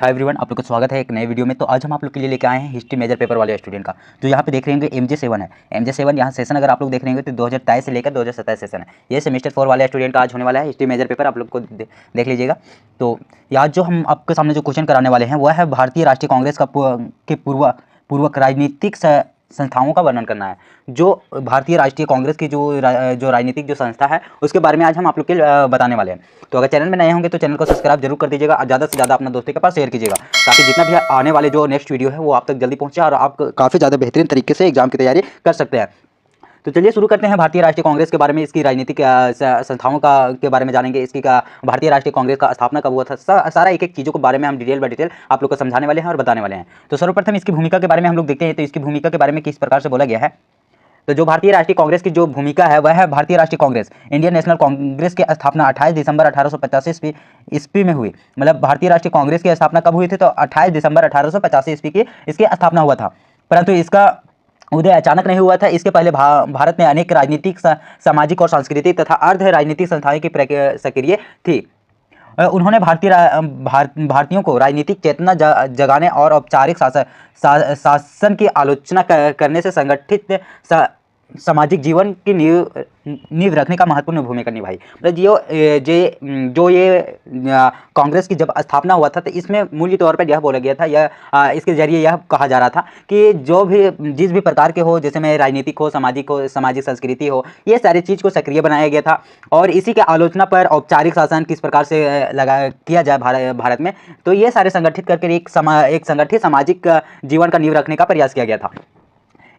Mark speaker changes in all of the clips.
Speaker 1: Hi everyone, आप लोग का स्वागत है एक नए वीडियो में। तो आज हम आप लोग के लिए लेके आए हैं हिस्ट्री मेजर पेपर वाले स्टूडेंट का। जो यहाँ पे देख रहे होंगे MJ7 है। MJ7 यहाँ सेशन अगर आप लोग देख रहे होंगे तो 2023 से लेकर 2027 सेशन है। ये सेमेस्टर 4 वाले स्टूडेंट का आज होने वाला है हिस्ट्री मेजर पेपर, आप लोग को देख लीजिएगा। तो आज जो हम आपके सामने जो क्वेश्चन कराने वाले हैं वह है भारतीय राष्ट्रीय कांग्रेस का के पूर्वक राजनीतिक संस्थाओं का वर्णन करना है। जो भारतीय राष्ट्रीय कांग्रेस की जो राजनीतिक जो संस्था है उसके बारे में आज हम आप लोग के बताने वाले हैं। तो अगर चैनल में नए होंगे तो चैनल को सब्सक्राइब जरूर कर दीजिएगा और ज़्यादा से ज़्यादा अपने दोस्तों के पास शेयर कीजिएगा, ताकि जितना भी आने वाले जो नेक्स्ट वीडियो है वो आप तक जल्दी पहुँचे और आप काफ़ी ज़्यादा बेहतरीन तरीके से एग्जाम की तैयारी कर सकते हैं। तो चलिए शुरू करते हैं भारतीय राष्ट्रीय कांग्रेस के बारे में, इसकी राजनीतिक संस्थाओं का के बारे में जानेंगे। इसकी भारतीय राष्ट्रीय कांग्रेस का स्थापना कब हुआ था, सारा एक एक चीज़ों के बारे में हम डिटेल बाय डिटेल आप लोग को समझाने वाले हैं और बताने वाले हैं। तो सर्वप्रथम इसकी भूमिका के बारे में हम लोग देखते हैं। तो इसकी भूमिका के बारे में किस प्रकार से बोला गया है। तो जो भारतीय राष्ट्रीय कांग्रेस की जो भूमिका है वह है भारतीय राष्ट्रीय कांग्रेस इंडियन नेशनल कांग्रेस की स्थापना 28 दिसंबर 1885 ईस्वी में हुई। मतलब भारतीय राष्ट्रीय कांग्रेस की स्थापना कब हुई थी, तो 28 दिसंबर 1885 ईस्वी की इसकी स्थापना हुआ था। परंतु इसका उदय अचानक नहीं हुआ था। इसके पहले भारत में अनेक राजनीतिक, सामाजिक और सांस्कृतिक तथा अर्ध राजनीतिक संस्थाएं की सक्रिय थी। उन्होंने भारतीयों को राजनीतिक चेतना जगाने और औपचारिक शासन की आलोचना करने से संगठित सामाजिक जीवन की नींव रखने का महत्वपूर्ण भूमिका निभाई। मतलब जो ये कांग्रेस की जब स्थापना हुआ था तो इसमें मूल्य तौर पर यह बोला गया था, इसके जरिए यह कहा जा रहा था कि जो भी जिस भी प्रकार के हो, जैसे में राजनीतिक हो, सामाजिक संस्कृति हो, ये सारी चीज़ को सक्रिय बनाया गया था। और इसी के आलोचना पर औपचारिक शासन किस प्रकार से किया जाए भारत में, तो ये सारे संगठित करके एक संगठित सामाजिक जीवन का नींव रखने का प्रयास किया गया था।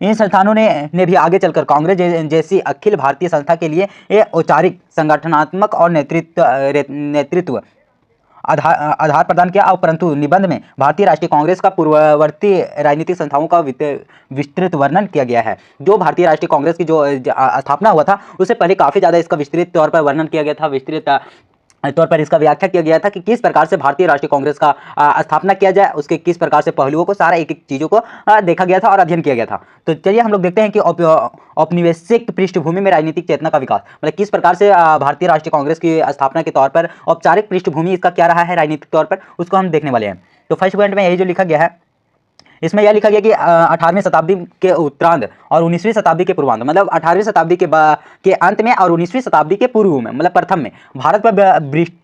Speaker 1: इन संस्थानों ने भी आगे चलकर कांग्रेस जैसी अखिल भारतीय संस्था के लिए औपचारिक, संगठनात्मक और नेतृत्व आधार प्रदान किया। और परंतु निबंध में भारतीय राष्ट्रीय कांग्रेस का पूर्ववर्ती राजनीतिक संस्थाओं का विस्तृत वर्णन किया गया है। जो भारतीय राष्ट्रीय कांग्रेस की जो स्थापना हुआ था उससे पहले काफ़ी ज़्यादा इसका विस्तृत तौर पर वर्णन किया गया था, विस्तृत तौर पर इसका व्याख्या किया गया था कि किस प्रकार से भारतीय राष्ट्रीय कांग्रेस का स्थापना किया जाए, उसके किस प्रकार से पहलुओं को, सारा एक एक चीज़ों को देखा गया था और अध्ययन किया गया था। तो चलिए हम लोग देखते हैं कि औपनिवेशिक पृष्ठभूमि में राजनीतिक चेतना का विकास, मतलब किस प्रकार से भारतीय राष्ट्रीय कांग्रेस की स्थापना के तौर पर औपचारिक पृष्ठभूमि इसका क्या रहा है राजनीतिक तौर पर, उसको हम देखने वाले हैं। तो फर्स्ट पॉइंट में यही जो लिखा गया है, इसमें यह लिखा गया कि 18वीं शताब्दी के उत्तरार्ध और 19वीं शताब्दी के पूर्वांध, मतलब 18वीं शताब्दी के अंत में और 19वीं शताब्दी के पूर्व में, मतलब प्रथम में भारत पर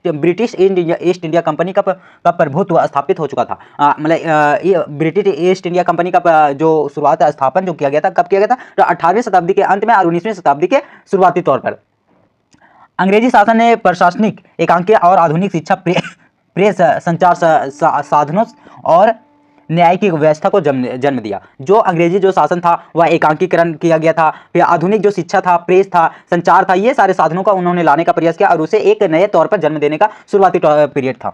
Speaker 1: ब्रिटिश ईस्ट इंडिया कंपनी का प्रभुत्व स्थापित हो चुका था। मतलब ब्रिटिश ईस्ट इंडिया कंपनी का जो स्थापन जो किया गया था, कब किया गया था, तो 18वीं शताब्दी के अंत में और 19वीं शताब्दी के शुरुआती तौर पर। अंग्रेजी शासन ने प्रशासनिक, एकांकीय और आधुनिक शिक्षा, प्रेस, संचार साधनों और न्याय की व्यवस्था को जन्म दिया। जो अंग्रेजी जो शासन था वह एकांकीकरण किया गया था, फिर आधुनिक जो शिक्षा था, प्रेस था, संचार था, ये सारे साधनों का उन्होंने लाने का प्रयास किया और उसे एक नए तौर पर जन्म देने का शुरुआती पीरियड था।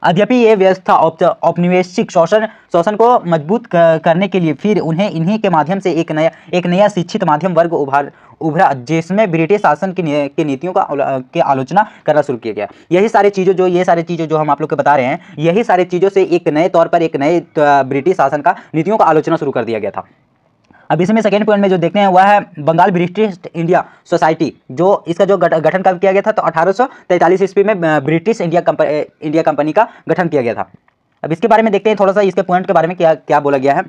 Speaker 1: यद्यपि ये व्यवस्था औपनिवेशिक शोषण को मजबूत करने के लिए फिर उन्हें इन्हीं के माध्यम से एक नया शिक्षित माध्यम वर्ग उभरा, जिसमें ब्रिटिश शासन की नीतियों की आलोचना करना शुरू किया गया। ये सारी चीज़ें जो हम आप लोग को बता रहे हैं, यही सारी चीज़ों से एक नए तौर पर एक नए ब्रिटिश शासन का नीतियों का आलोचना शुरू कर दिया गया था। अब इसमें सेकेंड पॉइंट में जो देखते हैं वह है बंगाल ब्रिटिश इंडिया सोसाइटी। जो इसका जो गठन कब किया गया था, तो 1843 ईस्वी में ब्रिटिश इंडिया कंपनी का गठन किया गया था। अब इसके बारे में देखते हैं थोड़ा सा, इसके पॉइंट के बारे में क्या बोला गया है।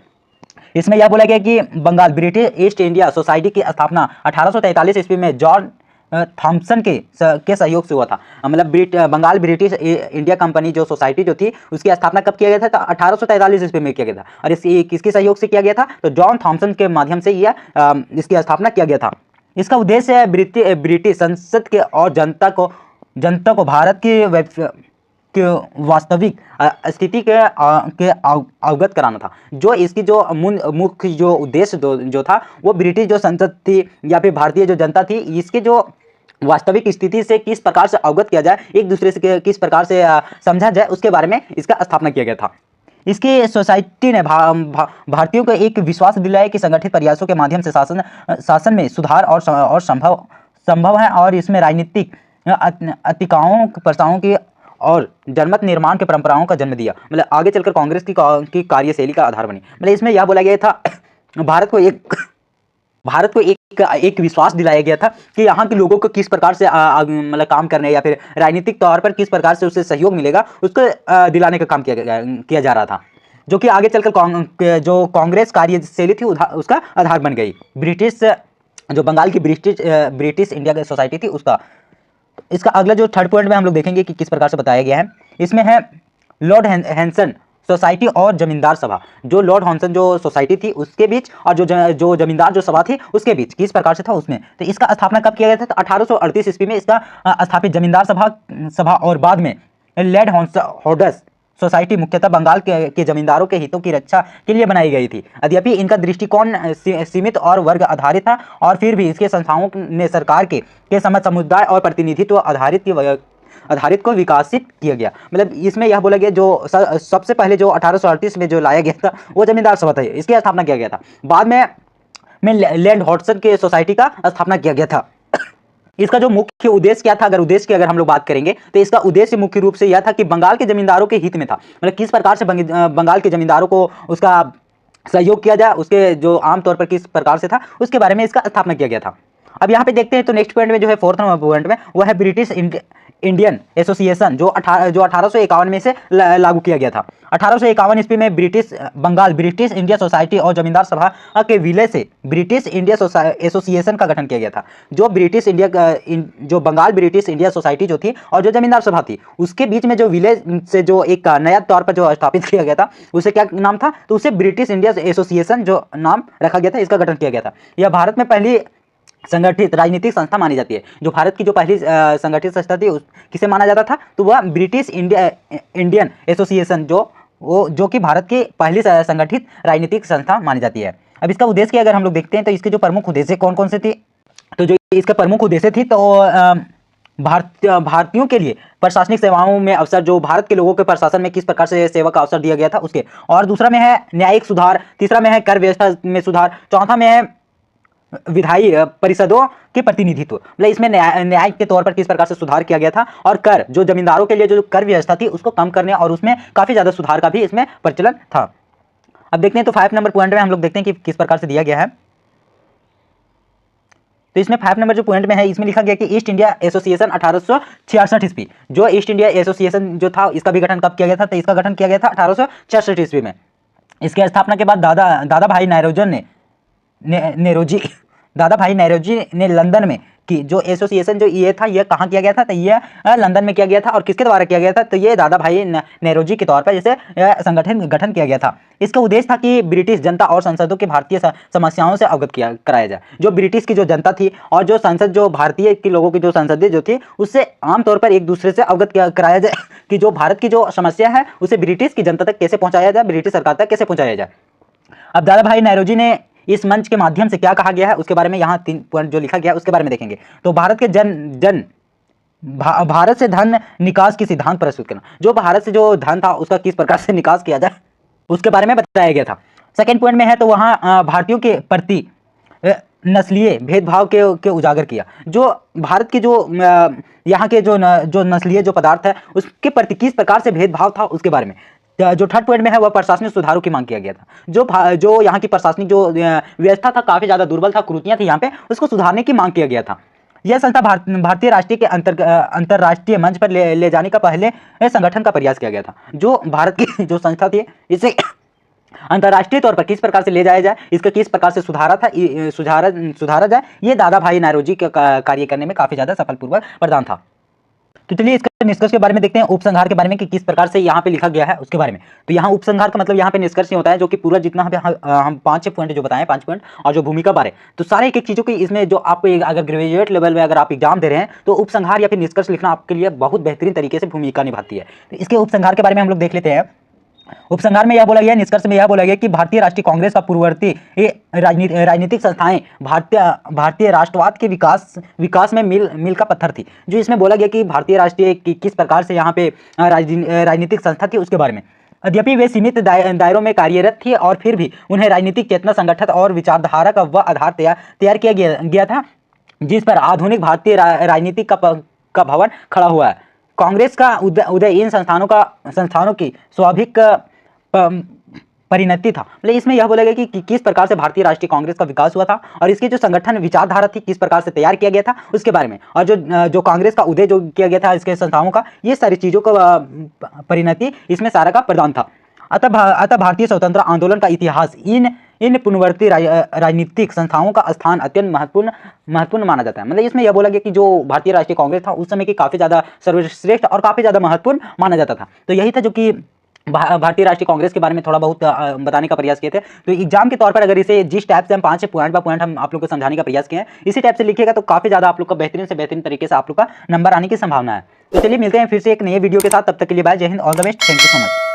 Speaker 1: इसमें यह बोला गया कि Bengal British East India society की स्थापना 1843 ईस्वी में जॉन थॉमसन के सहयोग से हुआ था। मतलब बंगाल ब्रिटिश इंडिया कंपनी जो सोसाइटी जो थी उसकी स्थापना कब किया गया था, तो 1843 ईस्वी में किया गया था। और किसके सहयोग से किया गया था, तो जॉन थॉमसन के माध्यम से यह इसकी स्थापना किया गया था। इसका उद्देश्य ब्रिटिश संसद के और जनता को भारत की वास्तविक स्थिति के अवगत कराना था। जो इसकी जो मुख्य जो उद्देश्य जो था वो ब्रिटिश जो संसद थी या फिर भारतीय जो जनता थी, इसके जो वास्तविक स्थिति से किस प्रकार से अवगत किया जाए, एक दूसरे से किस प्रकार से समझा जाए, उसके बारे में इसका स्थापना किया गया था। इसकी सोसाइटी ने भारतीयों को एक विश्वास दिलाया कि संगठित प्रयासों के माध्यम से शासन में सुधार और संभव है, और इसमें राजनीतिक अतिकाओं, प्रथाओं की और जनमत निर्माण के परंपराओं का जन्म दिया। मतलब आगे चलकर कांग्रेस की कार्यशैली का आधार बनी। मतलब इसमें यह बोला गया था भारत को एक विश्वास दिलाया गया था कि यहाँ के लोगों को किस प्रकार से मतलब काम करने या फिर राजनीतिक तौर पर किस प्रकार से उससे सहयोग मिलेगा, उसको दिलाने का काम किया जा रहा था, जो कि आगे चलकर जो कांग्रेस कार्यशैली थी उसका आधार बन गई। ब्रिटिश जो बंगाल की ब्रिटिश इंडिया सोसाइटी थी उसका। इसका अगला जो थर्ड पॉइंट में हम लोग देखेंगे कि किस प्रकार से बताया गया है। इसमें है लॉर्ड हैंसन सोसाइटी और जमींदार सभा। जो लॉर्ड हैंसन जो सोसाइटी थी उसके बीच और जो जमींदार जो सभा थी उसके बीच किस प्रकार से था उसमें। तो इसका स्थापना कब किया गया था? तो 1838 ईस्वी में इसका स्थापित जमींदार सभा और बाद में लॉर्ड हॉडस सोसाइटी मुख्यतः बंगाल के जमींदारों के हितों की रक्षा के लिए बनाई गई थी। यद्यपि इनका दृष्टिकोण सीमित और वर्ग आधारित था, और फिर भी इसके संस्थाओं ने सरकार के समझ समुदाय और प्रतिनिधित्व आधारित को विकसित किया गया। मतलब इसमें यह बोला गया जो सबसे पहले जो 1838 में जो लाया गया था वो जमींदार सभा था, इसकी स्थापना किया गया था। बाद में लैंड हॉडसन के सोसाइटी का स्थापना किया गया था। इसका जो मुख्य उद्देश्य क्या था, अगर उद्देश्य की अगर हम लोग बात करेंगे तो इसका उद्देश्य मुख्य रूप से यह था कि बंगाल के जमींदारों के हित में था। मतलब किस प्रकार से बंगाल के जमींदारों को उसका सहयोग किया जाए, उसके जो आमतौर पर किस प्रकार से था उसके बारे में इसका स्थापना किया गया था। अब यहाँ पे देखते हैं तो नेक्स्ट पॉइंट में जो है फोर्थ पॉइंट में वो है ब्रिटिश इंडियन एसोसिएशन, जो 1851 में से लागू किया गया था। 1851 ईस्वी में ब्रिटिश इंडिया सोसाइटी और जमींदार सभा के विलय से ब्रिटिश इंडिया एसोसिएशन का गठन किया गया था। जो बंगाल ब्रिटिश इंडिया सोसाइटी जो थी और जो जमींदार सभा थी उसके बीच में जो विलय से जो एक नया तौर पर जो स्थापित किया गया था उसे क्या नाम था? तो उसे ब्रिटिश इंडिया एसोसिएशन जो नाम रखा गया था, इसका गठन किया गया था। यह भारत में पहली संगठित राजनीतिक संस्था मानी जाती है। जो भारत की जो पहली संगठित संस्था थी किसे माना जाता था? तो वह ब्रिटिश इंडियन एसोसिएशन जो कि भारत की पहली संगठित राजनीतिक संस्था मानी जाती है। अब इसका उद्देश्य की अगर हम लोग देखते हैं तो इसके जो प्रमुख उद्देश्य कौन कौन से थे, तो जो इसका प्रमुख उद्देश्य थी तो भारतीयों के लिए प्रशासनिक सेवाओं में अवसर, जो भारत के लोगों के प्रशासन में किस प्रकार से सेवा का अवसर दिया गया था उसके, और दूसरा में है न्यायिक सुधार, तीसरा में है कर व्यवस्था में सुधार, चौथा में है विधायी परिषदों के प्रतिनिधित्व। मतलब इसमें न्याय के तौर पर किस प्रकार से सुधार किया गया था, और कर जो जमींदारों के लिए जो कर व्यवस्था थी उसको कम करने और उसमें काफी ज्यादा सुधार का भी इसमें प्रचलन था। अब देखते हैं तो 5 नंबर पॉइंट में हम लोग देखते हैं कि किस प्रकार से दिया गया है। तो इसमें 5 नंबर जो पॉइंट में है इसमें लिखा गया कि ईस्ट इंडिया एसोसिएशन 1866 ईस्वी। जो ईस्ट इंडिया एसोसिएशन जो था इसका भी गठन कब किया गया था? तो इसका गठन किया गया था 1866 ईस्वी में। इसके स्थापना के बाद दादा भाई नौरोजी ने लंदन में कि जो एसोसिएशन जो ये था ये कहाँ किया गया था? तो ये लंदन में किया गया था। और किसके द्वारा किया गया था? तो ये दादा भाई नौरोजी के तौर पर इसे गठन किया गया था। इसका उद्देश्य था कि ब्रिटिश जनता और संसदों के भारतीय समस्याओं से अवगत कराया जाए। जो ब्रिटिश की जो जनता थी और जो संसद जो भारतीय के लोगों की जो संसदें जो थी उससे आमतौर पर एक दूसरे से अवगत कराया जाए कि जो भारत की जो समस्या है उसे ब्रिटिश की जनता तक कैसे पहुँचाया जाए, ब्रिटिश सरकार तक कैसे पहुँचाया जाए। अब दादा भाई नौरोजी ने इस मंच के माध्यम से क्या कहा गया है उसके बारे में यहाँ 3 पॉइंट जो लिखा गया है उसके बारे में देखेंगे। तो भारत से धन निकास की सिद्धांत प्रस्तुत करना। जो भारत से जो धन था उसका किस प्रकार से निकास किया जाए उसके बारे में बताया गया था। सेकंड पॉइंट में है तो वहाँ भारतीयों के प्रति नस्लीय भेदभाव के उजागर किया। जो भारत के जो यहाँ के जो नस्लीय जो पदार्थ है उसके प्रति किस प्रकार से भेदभाव था उसके बारे में। जो थर्ड पॉइंट में है वह प्रशासनिक सुधारों की मांग किया गया था। जो यहाँ की प्रशासनिक जो व्यवस्था था काफी ज्यादा दुर्बल था, कुरीतियां थी यहाँ पे, उसको सुधारने की मांग किया गया था। यह संस्था भारतीय राष्ट्रीय के अंतरराष्ट्रीय मंच पर ले जाने का पहले संगठन का प्रयास किया गया था। जो भारत की जो संस्था थी इसे अंतरराष्ट्रीय तौर पर किस प्रकार से ले जाया जाए, इसका किस प्रकार से सुधारा जाए, ये दादा भाई नौरोजी का कार्य करने में काफी ज्यादा सफलपूर्वक प्रदान था। तो चलिए इसका निष्कर्ष के बारे में देखते हैं, उपसंहार के बारे में कि किस प्रकार से यहाँ पे लिखा गया है उसके बारे में। तो यहाँ उपसंहार का मतलब यहाँ पे निष्कर्ष होता है जो कि पूरा जितना हम 5 पॉइंट जो बताएं 5 पॉइंट और जो भूमिका बारे, तो सारे एक एक चीज़ों की इसमें जो आप अगर ग्रेजुएट लेवल में अगर आप एग्जाम दे रहे हैं तो उपसंहार या फिर निष्कर्ष लिखना आपके लिए बहुत बेहतरीन तरीके से भूमिका निभाती है। तो इसके उपसंहार के बारे में हम लोग देख लेते हैं। उपसंहार में यह बोला गया, निष्कर्ष में यह बोला गया कि भारतीय राष्ट्रीय कांग्रेस का पूर्ववर्ती राजनीतिक संस्थाएं भारतीय राष्ट्रवाद के विकास में मील का पत्थर थी। जो इसमें बोला गया कि भारतीय राष्ट्रीय किस प्रकार से यहाँ पे राजनीतिक संस्था थी उसके बारे में। यद्यपि वे सीमित दायरों में कार्यरत थी और फिर भी उन्हें राजनीतिक चेतना, संगठन और विचारधारा का वह आधार तैयार किया गया था जिस पर आधुनिक भारतीय राजनीति का भवन खड़ा हुआ है। कांग्रेस का उदय इन संस्थानों की स्वाभाविक परिणति था। मतलब इसमें यह बोला गया कि किस प्रकार से भारतीय राष्ट्रीय कांग्रेस का विकास हुआ था और इसकी जो संगठन विचारधारा थी किस प्रकार से तैयार किया गया था उसके बारे में, और जो कांग्रेस का उदय जो किया गया था इसके संस्थाओं का, ये सारी चीज़ों का परिणति इसमें सारा का प्रदान था। अतः भारतीय स्वतंत्रता आंदोलन का इतिहास इन पुनवर्ती राजनीतिक संस्थाओं का स्थान अत्यंत महत्वपूर्ण माना जाता है। मतलब इसमें यह बोला गया कि जो भारतीय राष्ट्रीय कांग्रेस था उस समय की काफ़ी ज़्यादा सर्वश्रेष्ठ और काफ़ी ज़्यादा महत्वपूर्ण माना जाता था। तो यही था जो कि भारतीय राष्ट्रीय कांग्रेस के बारे में थोड़ा बहुत बताने का प्रयास किए थे। तो एग्जाम के तौर पर अगर इसे जिस टाइप से हम 5 पॉइंट बाय पॉइंट हम आप लोग को समझाने का प्रयास किए हैं, इसी टाइप से लिखिएगा तो काफ़ी ज़्यादा आप लोग का बेहतरीन से बेहतरीन तरीके से आप लोग का नंबर आने की संभावना है। तो चलिए मिलते हैं फिर से एक नए वीडियो के साथ, तब तक के लिए बाय, जय Hind, all the best, thank you so much.